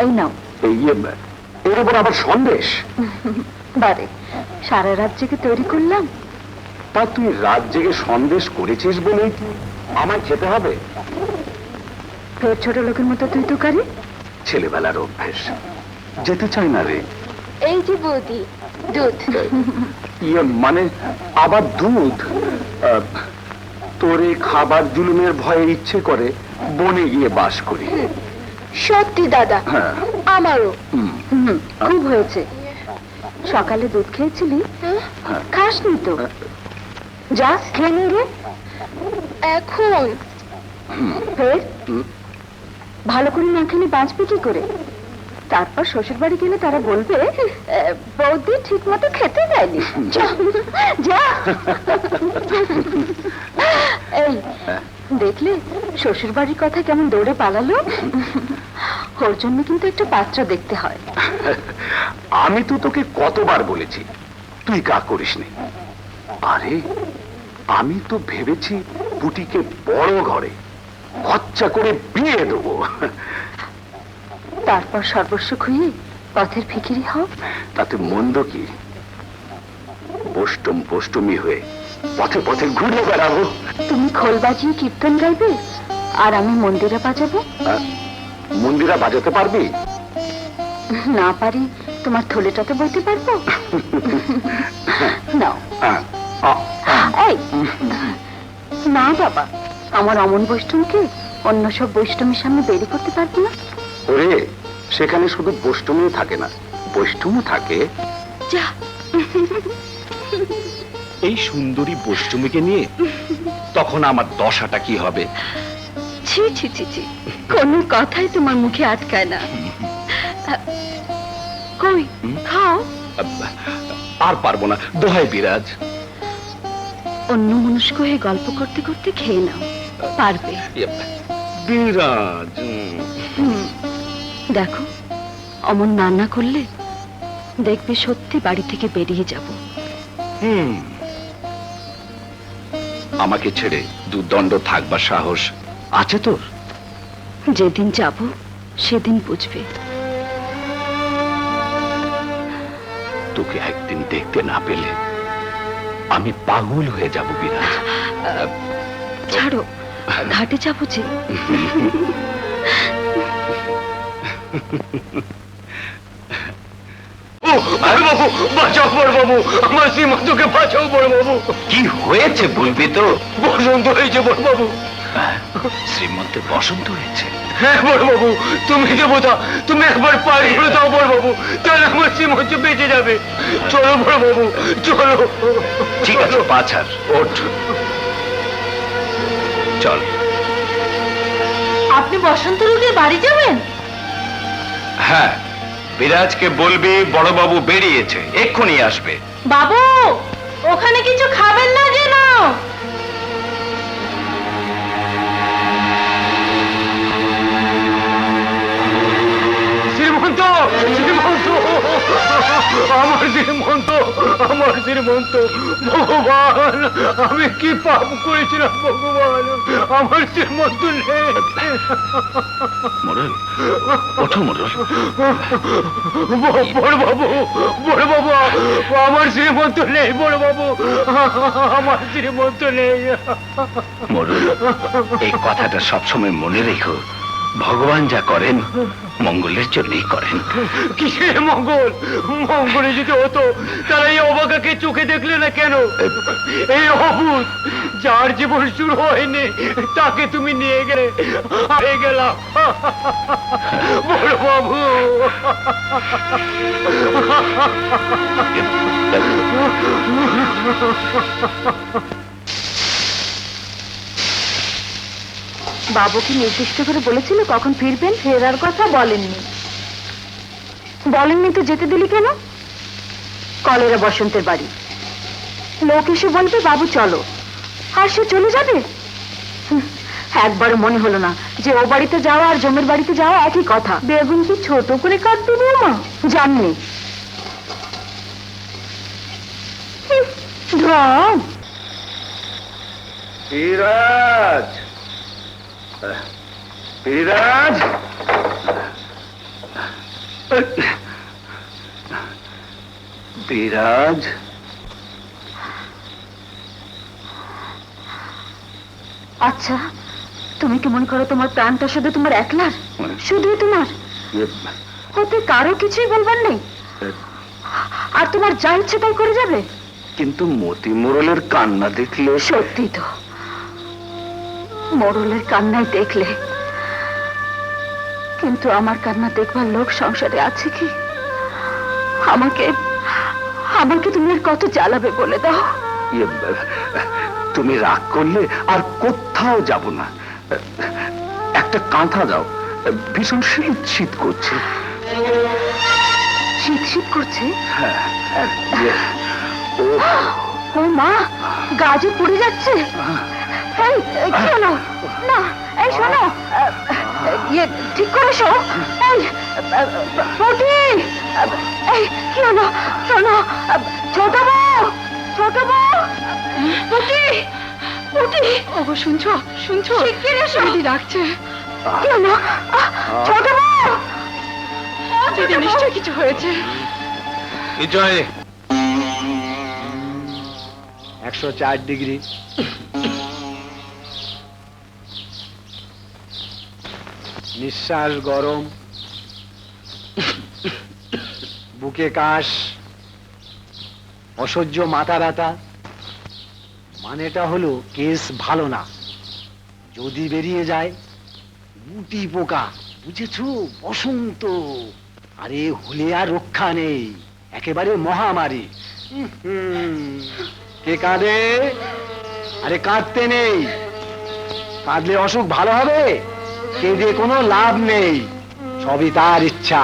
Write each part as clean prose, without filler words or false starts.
এই নাও। এর উপর আবার সন্দেশ? বারে, সারা রাত জেগে তৈরি করলাম। তা তুই রাত জেগে সন্দেশ করেছিস বলেই কি আমায় খেতে হবে? তোর ছোট লোকের মতো তুই তো কারি। ছেলেবেলার অভ্যেস, যেতে চাই না রে। এই যে বৌদি, দুধ। মানে আবার দুধ? তোর এই খাবার জুলুমের ভয়ে ইচ্ছে করে বনে গিয়ে বাস করি। সত্যি দাদা, হ্যাঁ। আমারও। খুব হয়েছে। সকালে দুধ খেয়েছিলি, খাসনি তো? যা খেয়ে নি রে। এখন ফের ভালো করে না খেলে বাঁচবে কি করে? তারপর শ্বশুর বাড়ি গেলে তারা বলবে বৌদি ঠিক মতো খেতে দেয়নি। যা। এই দেখলে শ্বশুর বাড়ির কথা কেমন দৌড়ে পালালো? ওর জন্য কিন্তু একটা পাত্র দেখতে হয়। আমি তো তোকে কতবার বলেছি তুই কা করিস নি। আরে আমি তো ভেবেছি পুটিকে বড় ঘরে খরচা করে বিয়ে দেবো। তারপর সর্বস্ব খুইয়ে পথের ফিকিরি হও। তাতে মন্দ কি? বষ্টম বষ্টমী হয়ে পথে পথে ঘুরে বেড়াবো। তুমি খোল বাজিয়ে কীর্তন গাইবে আর আমি মন্দিরে বাজাবো। মন্দিরা বাজাতে পারবি? না পারি, তোমার থলেটাতে বইতে পারবো। নাও। এই না বাবা, আমার অমন বৈষ্ণবকে অন্য সব বৈষ্ণবের সামনে বেরি করতে পারবো না। ওরে, সেখানে শুধু বৈষ্ণবী থাকে না, বৈষ্ণব থাকে। যা। এই সুন্দরী বৈষ্ণবীকে নিয়ে তখন আমার দশাটা কি হবে? ছি ছি ছি ছি, কোনো কথাই তোমার মুখে আটকায় না। কই খাও। আর পারবো না, দোহাই বিরাজ। অন্য মনস্ক হয়ে গল্প করতে করতে খেয়ে নাও, পারবে। বিরাজ। দেখো, অমন রান্না করলে দেখবে সত্যি বাড়ি থেকে বেরিয়ে যাব। আমাকে ছেড়ে দুদণ্ড থাকবার সাহস আছে তোর? যেদিন যাব সেদিন বুঝবে। তোকে একদিন দেখতে না পেলে আমি পাগল হয়ে যাব বিরাজ। ছাড়ো, ঘাটে যাবো যে। কি হয়েছে বলবি তো? বসন্ত হয়েছে বড়বাবু। শ্রীমন্তে বসন্ত হয়েছে? হ্যাঁ বড়বাবু, তুমি দেবতা, তুমি একবার পায়ে ধরে দাও বড়বাবু, তাহলে আমার শ্রীমন্ত বেঁচে যাবে। চলো বড়বাবু, চলো। ঠিক আছে পাছার, ওঠ চল। আপনি বসন্ত রোগে বাড়ি যাবেন? হ্যাঁ, বিরাজকে বলবি বড়বাবু বেরিয়েছে, এক্ষুনি আসবে। বাবু, ওখানে কিছু খাবেন না যেন। শ্রীমন্ত, শ্রীমন্ত, আমার শ্রীমন্ত, আমার শ্রীমন্ত। ভগবান, আমি কি পাপ করেছিলাম ভগবান, আমার শ্রীমন্ত নেই। মোড়ল, ওঠো মোড়ল। বড়বাবু, বড়বাবু, আমার শ্রীমন্ত নেই বড়বাবু, আমার শ্রীমন্ত নেই। মোড়ল, এই কথাটা সবসময় মনে রেখো, ভগবান যা করেন মঙ্গলের জন্যই করেন। কিসের মঙ্গল? মঙ্গলে যদি হতো তারা এই অবাকাকে চোখে দেখলে না কেন? এই অভূত যার জীবন শুরু হয়নি তাকে তুমি নিয়ে গেলে, হয়ে গেলাম বড় বাবু। বাবু কি নির্দিষ্ট করে বলেছিল কখন ফিরবেন? ফেরার কথা বলেননি। বলেননি তো যেতে দিলি কেন? কলেরা বসন্তের বাড়ি, লোক এসে বলবে বাবু চলো, আর সে চলে যাবে। একবারও মনে হলো না যে ও বাড়িতে যাওয়া আর জমের বাড়িতে যাওয়া একই কথা। বেগুন কি ছোট করে কাটবে বৌমা? জাননি। ঢং। বিরাজ, বিরাজ, বিরাজ, আচ্ছা, তুমি কি মনে করো তোমার প্রাণটা শুধু তোমার একলার? শুধুই তোমার? হতে কারো কিছুই বলবার নেই? আর তোমার যা ইচ্ছে তাই করে যাবে? কিন্তু মতি মোড়লের কান্না দেখলে... সত্যি তো, মোড়লের কান্নাই দেখলে, কিন্তু আমার কান্না দেখবার লোক সংসারে আছে কি? আমাকে আমাকে তুমি আর কত জ্বালাবে বলে দাও। তুমি রাগ করলে আর কোথাও যাব না। একটা কাঁথা দাও, ভীষণ শীত শীত করছে। শীত শীত করছে? হ্যাঁ। ও মা, গা যে পুড়ে যাচ্ছে। এই, কি হলো? না, এই শোনো, ঠিক করে শো। এই পুটি, এই কি হলো? শোনো, ছোট বউ, ছোট বউ, পুটি, পুটি। ওগো, শুনছো? শুনছো? শিগগির এসো, দিদি ডাকছে। কি হলো? ছোট বউ, দিদি নিশ্চয় কিছু হয়েছে। জয় 104 ডিগ্রি। নিঃশ্বাস গরম, বুকে কাশ, অসহ্য মাথা ব্যথা। মানেটা হলো কেস ভালো না। যদি বেরিয়ে যায় গুটি পোকা, বুঝেছো? বসন্ত। আরে হলে আর রক্ষা নেই, একেবারে মহামারী। কে কাঁদে? আরে কাঁদতে নেই, কাঁদলে অসুখ ভালো হবে? কেঁদে কোনো লাভ নেই, সবই তার ইচ্ছা।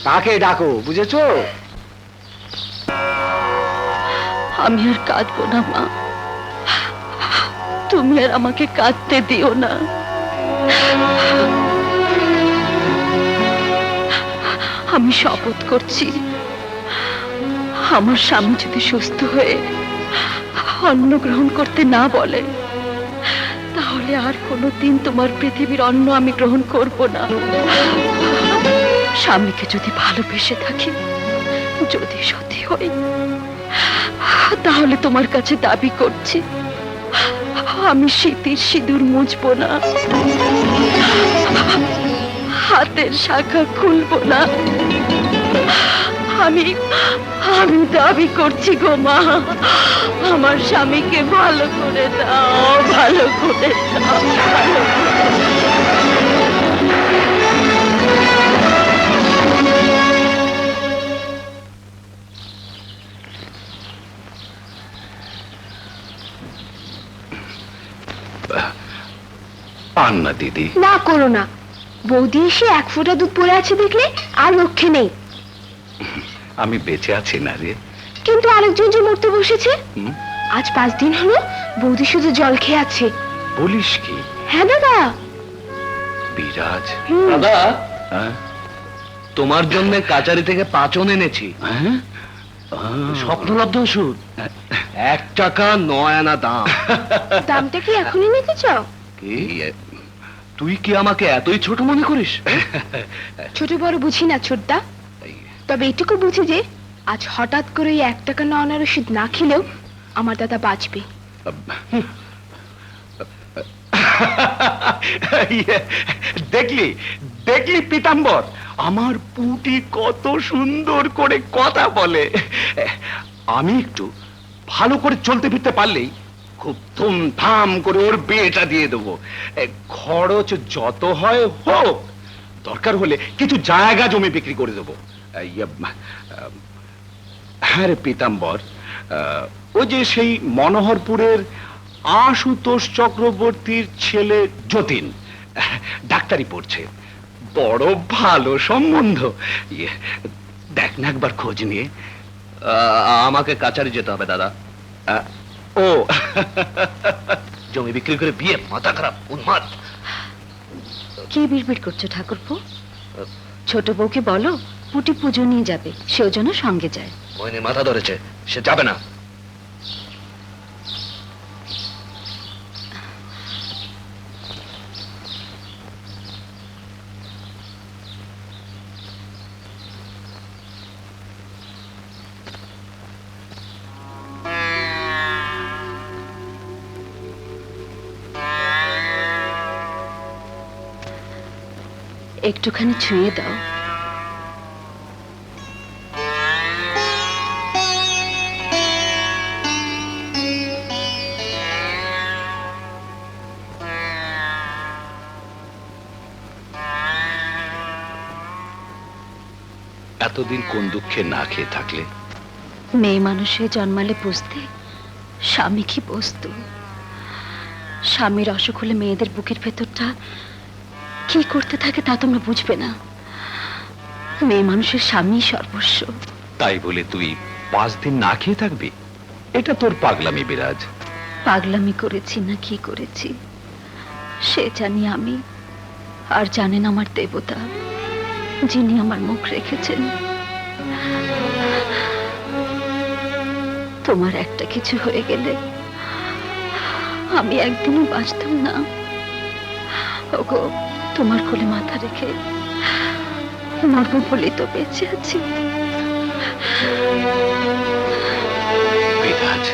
তাকে ডাকো, বুঝেছো? আমি আর কাঁদবো না মা, তুমি আর আমাকে কাঁদতে দিও না। আমি শপথ করছি, আমার স্বামী যদি সুস্থ হয়ে অন্ন গ্রহণ করতে না বলে, তাহলে আর কোনোদিন তোমার পৃথিবীর অন্ন আমি গ্রহণ করব না। স্বামীকে যদি ভালোবেসে থাকি, যদি সত্যি হই, তাহলে তোমার কাছে দাবি করছি, আমি শীতের সিঁদুর মুছবো না, হাতের শাখা খুলবো না। আমি আমি দাবি করছি গো মা, আমার স্বামীকে ভালো করে দাও, ভালো করে দাও, ভালো করে পান না দিদি। না করো না, বৌদি এসে 1 ফোঁটা দুধ পড়ে আছে দেখলে আর রক্ষে নেই। আমি বেঁচে আছি না রে। কিন্তু আরেকজন যে মরতে বসেছে, আজ 5 দিন হলো বৌদি শুধু জল খেয়ে আছে। বলিস কি? হ্যাঁ দাদা। বিরাজ, দাদা, হ্যাঁ? তোমার জন্য কাচারি থেকে পাঁচন এনেছি। হ্যাঁ? স্বপ্নলব্ধ ওষুধ, 1 টাকা 9 আনা দাম। দামটা কি এখনই নিতে চাও? কি, তুই কি আমাকে এতই ছোট মনে করিস? ছোট বড় বুঝি না ছোটদা, তবে এটুকু বুঝি যে আজ হঠাৎ করে 1 টাকা 9 আনার ওষুধ না খেলেও আমার দাদা বাঁচবে। দেখলি দেখলি পীতাম্বর, আমার পুটি কত সুন্দর করে কথা বলে। আমি একটু ভালো করে চলতে ফিরতে পারলেই খুব ধুমধাম করে ওর বিয়েটা দিয়ে দেবো। খরচ যত হয় হোক, দরকার হলে কিছু জায়গা জমি বিক্রি করে দেবো। হ্যাঁ রে পীতাম্বর, ও যে সেই মনোহরপুরের আশুতোষ চক্রবর্তীর ছেলে যতীন, ডাক্তারি পড়ছে, বড় ভালো সম্বন্ধ। দেখ না একবার খোঁজ নিয়ে। আমাকে কাচারি যেতে হবে দাদা। ও জমি বিক্রি করে বিয়ে, মাথা খারাপ, উন্মাদ। কি বিড়বিড় করছো ঠাকুরপো? ছোট বউকে বলো পুটি পুজো নিয়ে যাবে, সেও যেন সঙ্গে যায়। মইনি মাথা ধরেছে, সে যাবে না। একটুখানি ছুঁয়ে দাও। এতদিন কোন দুঃখে না খেয়ে থাকলে? মেয়ে মানুষে জন্মালে বুঝতে স্বামী কি বস্তু। স্বামীর অসুখ হলে মেয়েদের বুকের ভেতরটা কি করতে থাকে তা তোমরা বুঝবে না। মেয়ে মানুষের স্বামী সর্বস্ব। তাই বলে তুই 5 দিন না খেয়ে থাকবি? এটা তোর পাগলামি বিরাজ। পাগলামি করেছি না কি করেছি সে জানি আমি, আর জানেন আমার দেবতা যিনি আমার মুখ রেখেছেন। তোমার একটা কিছু হয়ে গেলে আমি একদিনও বাঁচতাম না। ওগো, তোমার কোলে মাথা রেখে মরবো বলে তো বেঁচে আছি। বিরাজ,